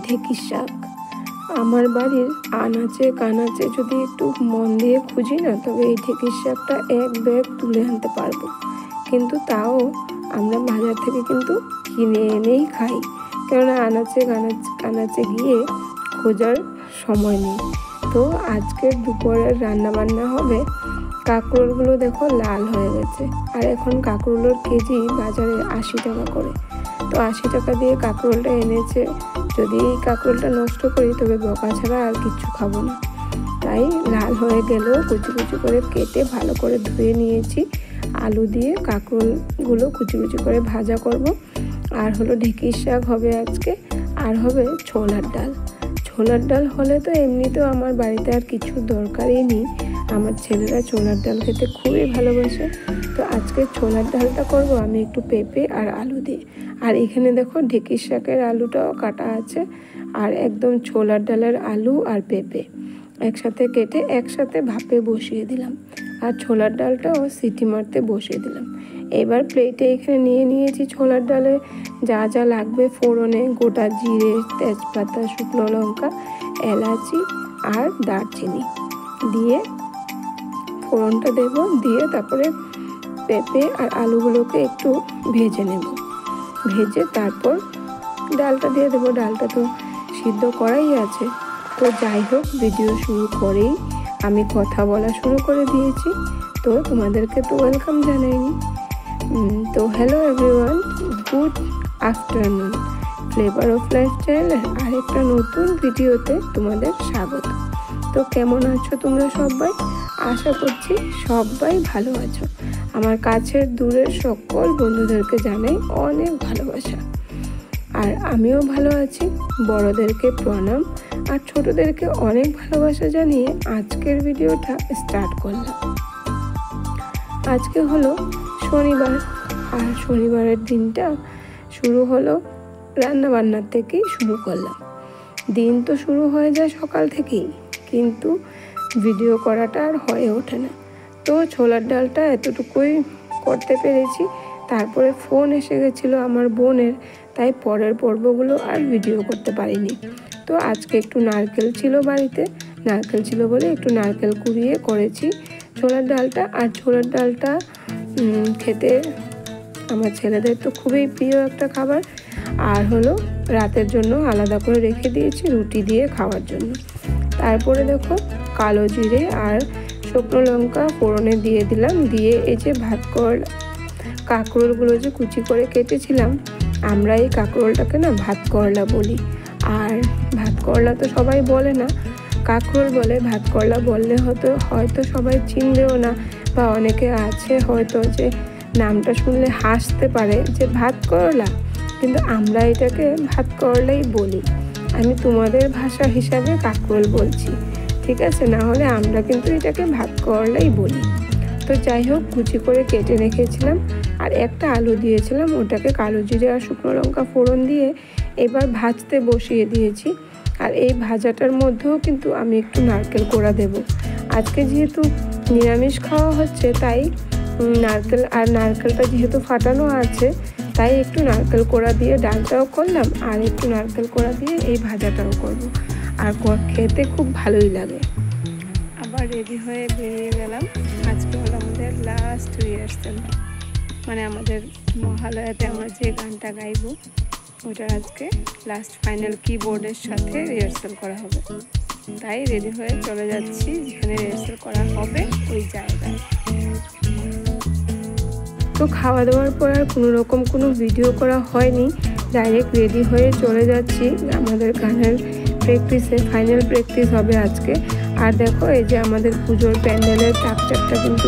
ঢেঁকির শাক। আমার বাড়ির আনাচে কানাচে যদি একটু মন দিয়ে খুঁজি না, তবে এই ঢেঁকির শাকটা এক ব্যাগ তুলে আনতে পারবো। কিন্তু তাও আমরা বাজার থেকে কিন্তু কিনে এনেই খাই, কেননা আনাচে কানাচে গিয়ে খোঁজার সময় নেই। তো আজকের দুপুরের রান্নাবান্না হবে। কাঁকরোলগুলো দেখো লাল হয়ে গেছে, আর এখন কাঁকরোলের কেজি বাজারে 80 টাকা করে। তো 80 টাকা দিয়ে কাঁকরোলটা এনেছে। যদি এই কাঁকরোলটা নষ্ট করি তবে বকা ছাড়া আর কিচ্ছু খাবো না। তাই লাল হয়ে গেলেও কুচি কুচি করে কেটে ভালো করে ধুয়ে নিয়েছি। আলু দিয়ে কাঁকরোলগুলো কুচি কুচি করে ভাজা করব। আর হলো ঢেঁকির শাক হবে আজকে, আর হবে ছোলার ডাল। ছোলার ডাল হলে তো এমনিতেও আমার বাড়িতে আর কিছু দরকারই নেই। আমার ছেলেরা ছোলার ডাল খেতে খুবই ভালোবাসে। তো আজকে ছোলার ডালটা করব আমি একটু পেঁপে আর আলু দিয়ে। আর এখানে দেখো ঢেঁকির শাকের আলুটাও কাটা আছে, আর একদম ছোলার ডালের আলু আর পেঁপে একসাথে কেটে একসাথে ভাপে বসিয়ে দিলাম। আর ছোলার ডালটাও সিটি মারতে বসিয়ে দিলাম। এবার প্লেটে এখানে নিয়ে নিয়েছি ছোলার ডালে যা যা লাগবে ফোড়নে: গোটা জিরে, তেজপাতা, শুকনো লঙ্কা, এলাচি আর দারচিনি দিয়ে ফোড়নটা দেব। দিয়ে তারপরে পেঁপে আর আলুগুলোকে একটু ভেজে নেব। ভেজে তারপর ডালটা দিয়ে দেবো। ডালটা তো সিদ্ধ করাই আছে। তো যাই হোক, ভিডিও শুরু করেই আমি কথা বলা শুরু করে দিয়েছি। তো তোমাদেরকে তো ওয়েলকাম জানাইনি। তো hello everyone, good afternoon. Flavour of life চ্যানেলের আরেকটা নতুন ভিডিওতে তোমাদের স্বাগত। তো কেমন আছো তোমরা সবাই? আশা করছি সবাই ভালো আছো। আমার কাছের দূরের সকল বন্ধুদেরকে জানাই অনেক ভালোবাসা। আর আমিও ভালো আছি। বড়দেরকে প্রণাম আর ছোটদেরকে অনেক ভালোবাসা জানিয়ে আজকের ভিডিওটা স্টার্ট করলাম। আজকে হলো শনিবার, আর শনিবারের দিনটা শুরু হলো রান্নাবান্নার থেকেই শুরু করলাম। দিন তো শুরু হয়ে যায় সকাল থেকেই, কিন্তু ভিডিও করাটা আর হয়ে ওঠে না। তো ছোলার ডালটা এতটুকুই করতে পেরেছি। তারপরে ফোন এসে গেছিলো আমার বোনের, তাই পরের পর্বগুলো আর ভিডিও করতে পারিনি। তো আজকে একটু নারকেল ছিল বাড়িতে, নারকেল ছিল বলে একটু নারকেল কুড়িয়ে করেছি ছোলার ডালটা। আর ছোলার ডালটা খেতে আমার ছেলেদের তো খুবই প্রিয় একটা খাবার। আর হলো রাতের জন্য আলাদা করে রেখে দিয়েছি রুটি দিয়ে খাওয়ার জন্য। তারপরে দেখো কালো জিরে আর শুকনো লঙ্কা ফোড়নে দিয়ে দিলাম। দিয়ে এই যে কাঁকরোলগুলো যে কুচি করে কেটেছিলাম, আমরা এই কাঁকরোলটাকে না ভাত করলা বলি। আর ভাত করলা তো সবাই বলে না, কাঁকরোল বলে। ভাত করলা বললে হয়তো সবাই চিনবেও না, বা অনেকে আছে হয়তো যে নামটা শুনলে হাসতে পারে যে ভাত করলা, কিন্তু আমরা এটাকে ভাত করলাই বলি। আমি তোমাদের ভাষা হিসাবে কাঁকরোল বলছি, ঠিক আছে? না হলে আমরা কিন্তু এটাকে ভাত করলাই বলি। তো যাই হোক, কুচি করে কেটে রেখেছিলাম। আর একটা আলু দিয়েছিলাম, ওটাকে কালো জিরে আর শুকনো লঙ্কা ফোড়ন দিয়ে এবার ভাজতে বসিয়ে দিয়েছি। আর এই ভাজাটার মধ্যেও কিন্তু আমি একটু নারকেল কোড়া দেব। আজকে যেহেতু নিরামিষ খাওয়া হচ্ছে, তাই নারকেলটা যেহেতু ফাটানো আছে, তাই একটু নারকেল কোড়া দিয়ে ডালটাও করলাম, আর একটু নারকেল কোড়া দিয়ে এই ভাজাটাও করব। আর খেতে খুব ভালোই লাগে। আবার রেডি হয়ে বেরিয়ে গেলাম। আজকে হলো আমাদের লাস্ট রিহার্সাল, মানে আমাদের মহালয়াতে আমরা যে গানটা গাইবো ওটার আজকে লাস্ট ফাইনাল কিবোর্ডের সাথে রিহার্সাল করা হবে। তাই রেডি হয়ে চলে যাচ্ছি যেখানে রিহার্সাল করা হবে ওই জায়গায়। তো খাওয়া দাওয়ার পর আর কোনো ভিডিও করা হয়নি। ডাইরেক্ট রেডি হয়ে চলে যাচ্ছি আমাদের গানের প্র্যাকটিসে। ফাইনাল প্র্যাকটিস হবে আজকে। আর দেখো এই যে আমাদের পুজোর প্যান্ডেলের চাকচাকটা কিন্তু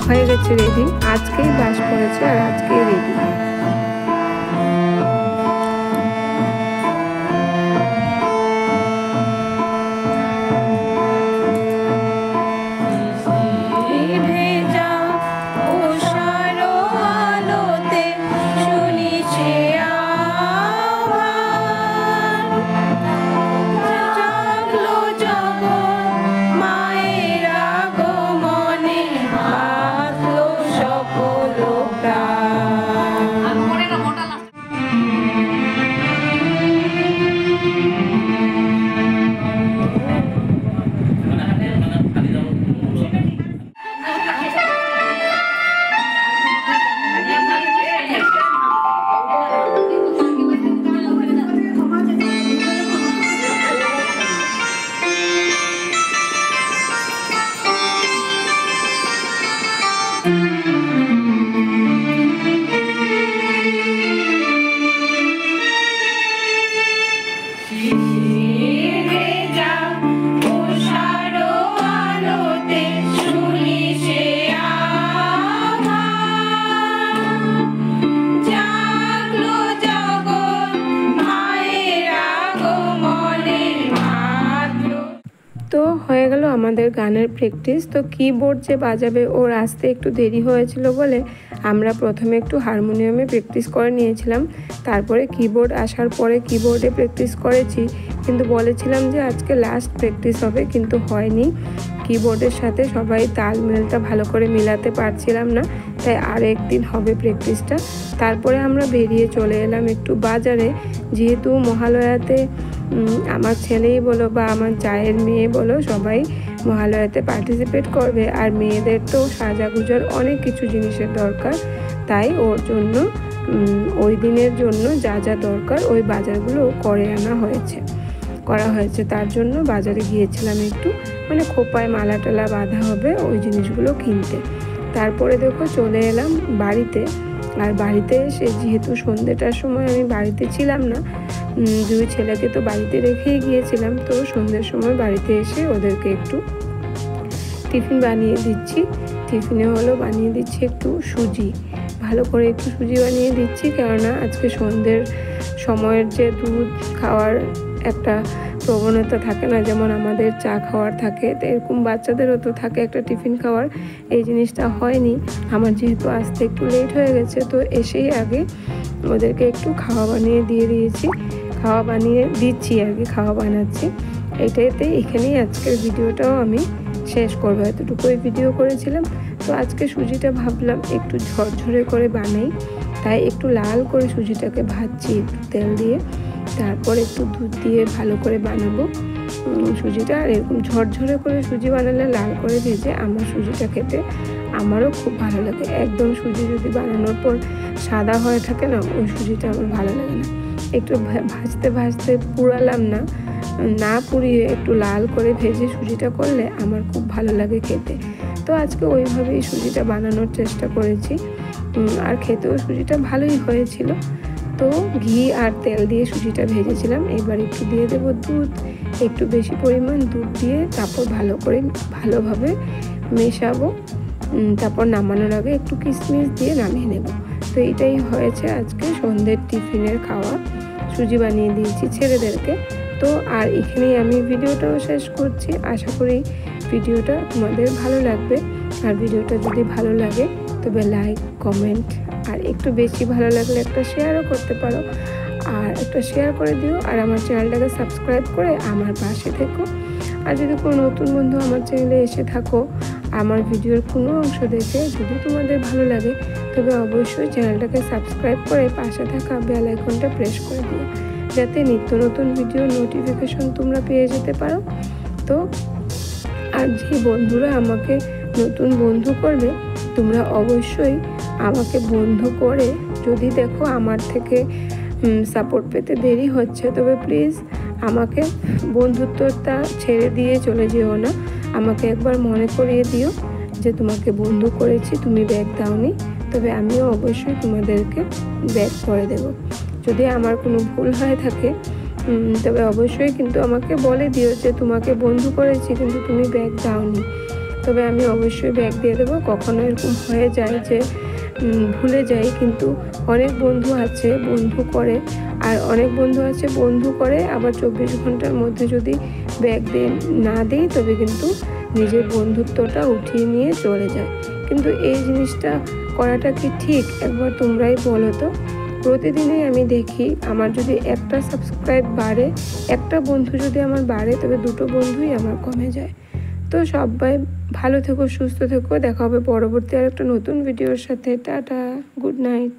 হয়ে গেছে রেডি। আজকেই বাস করেছে আর আজকেই রেডি। গেল আমাদের গানের প্র্যাকটিস। তো কিবোর্ড যে বাজাবে ওর আসতে একটু দেরি হয়েছিল বলে আমরা প্রথমে একটু হারমোনিয়ামে প্র্যাকটিস করে নিয়েছিলাম, তারপরে কিবোর্ড আসার পরে কিবোর্ডে প্র্যাকটিস করেছি। কিন্তু বলেছিলাম যে আজকে লাস্ট প্র্যাকটিস হবে, কিন্তু হয়নি। কিবোর্ডের সাথে সবাই তালমেলটা ভালো করে মিলাতে পারছিলাম না, তাই আর একদিন হবে প্র্যাকটিসটা। তারপরে আমরা বেরিয়ে চলে এলাম একটু বাজারে, যেহেতু মহালয়াতে আমার ছেলেই বলো বা আমার জায়ের মেয়ে বলো সবাই মহালয়াতে পার্টিসিপেট করবে, আর মেয়েদের তো সাজাগুজার অনেক কিছু জিনিসের দরকার, তাই ওর জন্য ওই দিনের জন্য যা যা দরকার ওই বাজারগুলো করা হয়েছে। তার জন্য বাজারে গিয়েছিলাম একটু, মানে খোপায় মালা টালা বাঁধা হবে ওই জিনিসগুলো কিনতে। তারপরে দেখো চলে এলাম বাড়িতে। আর বাড়িতে এসে যেহেতু সন্ধ্যেটার সময় আমি বাড়িতে ছিলাম না, দুই ছেলেকে তো বাড়িতে রেখেই গিয়েছিলাম, তো সন্ধ্যের সময় বাড়িতে এসে ওদেরকে একটু টিফিন বানিয়ে দিচ্ছি। টিফিনে বানিয়ে দিচ্ছি একটু সুজি, ভালো করে একটু সুজি বানিয়ে দিচ্ছি, কেননা আজকে সন্ধ্যের সময়ের যে দুধ খাওয়ার একটা প্রবণতা থাকে না, যেমন আমাদের চা খাওয়ার থাকে, তো এরকম বাচ্চাদেরও তো থাকে একটা টিফিন খাওয়ার। এই জিনিসটা হয়নি আমার, যেহেতু আসতে একটু লেট হয়ে গেছে, তো এসেই আগে ওদেরকে একটু খাওয়া বানিয়ে দিচ্ছি খাওয়া বানাচ্ছি। এটাতে এখানেই আজকের ভিডিওটাও আমি শেষ করবো, এতটুকুই ভিডিও করেছিলাম। তো আজকে সুজিটা ভাবলাম একটু ঝরঝরে করে বানাই, তাই একটু লাল করে সুজিটাকে ভাজছি একটু তেল দিয়ে, তারপর একটু দুধ দিয়ে ভালো করে বানাবো সুজিটা। আর এরকম ঝরঝরে করে সুজি বানালে লাল করে ভেজে আমার সুজিটা খেতে আমারও খুব ভালো লাগে। একদম সুজি যদি বানানোর পর সাদা হয়ে থাকে না, ওই সুজিটা আমার ভালো লাগে না। একটু ভাজতে পুড়ালাম না পুড়িয়ে একটু লাল করে ভেজে সুজিটা করলে আমার খুব ভালো লাগে খেতে। তো আজকে ওইভাবেই সুজিটা বানানোর চেষ্টা করেছি, আর খেতেও সুজিটা ভালোই হয়েছিল। তো ঘি আর তেল দিয়ে সুজিটা ভেজেছিলাম। এবার একটু দিয়ে দেবো দুধ, একটু বেশি পরিমাণ দুধ দিয়ে তারপর ভালোভাবে মেশাবো। তারপর নামানোর আগে একটু কিশমিশ দিয়ে নামিয়ে নেব। তো এটাই হয়েছে আজকে সন্ধ্যের টিফিনের খাওয়া। সুজি বানিয়ে দিয়েছি ছেলেদেরকে। তো আর এখানেই আমি ভিডিওটাও শেষ করছি। আশা করি ভিডিওটা তোমাদের ভালো লাগবে, আর ভিডিওটা যদি ভালো লাগে তবে লাইক কমেন্ট, আর একটু বেশি ভালো লাগলে একটা শেয়ারও করতে পারো, আর একটা শেয়ার করে দিও। আর আমার চ্যানেলটাকে সাবস্ক্রাইব করে আমার পাশে থেকো। আর যদি কোনো নতুন বন্ধু আমার চ্যানেলে এসে থাকো, আমার ভিডিওর কোনো অংশ দেখে যদি তোমাদের ভালো লাগে, তবে অবশ্যই চ্যানেলটাকে সাবস্ক্রাইব করে পাশে থাকা বেল আইকনটা প্রেস করে দিও, যাতে নিত্য নতুন ভিডিওর নোটিফিকেশন তোমরা পেয়ে যেতে পারো। তো আর যে বন্ধুরা আমাকে নতুন বন্ধু করবে, তোমরা অবশ্যই আমাকে বন্ধু করে, যদি দেখো আমার থেকে সাপোর্ট পেতে দেরি হচ্ছে, তবে প্লিজ আমাকে বন্ধুত্বটা ছেড়ে দিয়ে চলে যেও না। আমাকে একবার মনে করিয়ে দিও যে তোমাকে বন্ধু করেছি, তুমি ব্যাগ দাওনি, তবে আমিও অবশ্যই তোমাদেরকে ব্যাগ করে দেব। যদি আমার কোনো ভুল হয়ে থাকে তবে অবশ্যই কিন্তু আমাকে বলে দিও যে তোমাকে বন্ধু করেছি কিন্তু তুমি ব্যাগ দাওনি, তবে আমি অবশ্যই ব্যাগ দিয়ে দেবো। কখনো এরকম হয়ে যায় যে ভুলে যাই, কিন্তু অনেক বন্ধু আছে বন্ধু করে, আর অনেক বন্ধু আছে বন্ধু করে আবার 24 ঘন্টার মধ্যে যদি ব্যাগ না দিই তবে কিন্তু নিজের বন্ধুত্বটা উঠিয়ে নিয়ে চলে যায়। কিন্তু এই জিনিসটা করাটা কি ঠিক? একবার তোমরাই বলো তো। প্রতিদিনই আমি দেখি আমার যদি একটা সাবস্ক্রাইব বাড়ে, একটা বন্ধু যদি আমার বাড়ে, তবে 2 বন্ধুই আমার কমে যায়। তো সবাই ভালো থেকো, সুস্থ থেকো। দেখা হবে পরবর্তী আর একটা নতুন ভিডিওর সাথে। Tata, good night.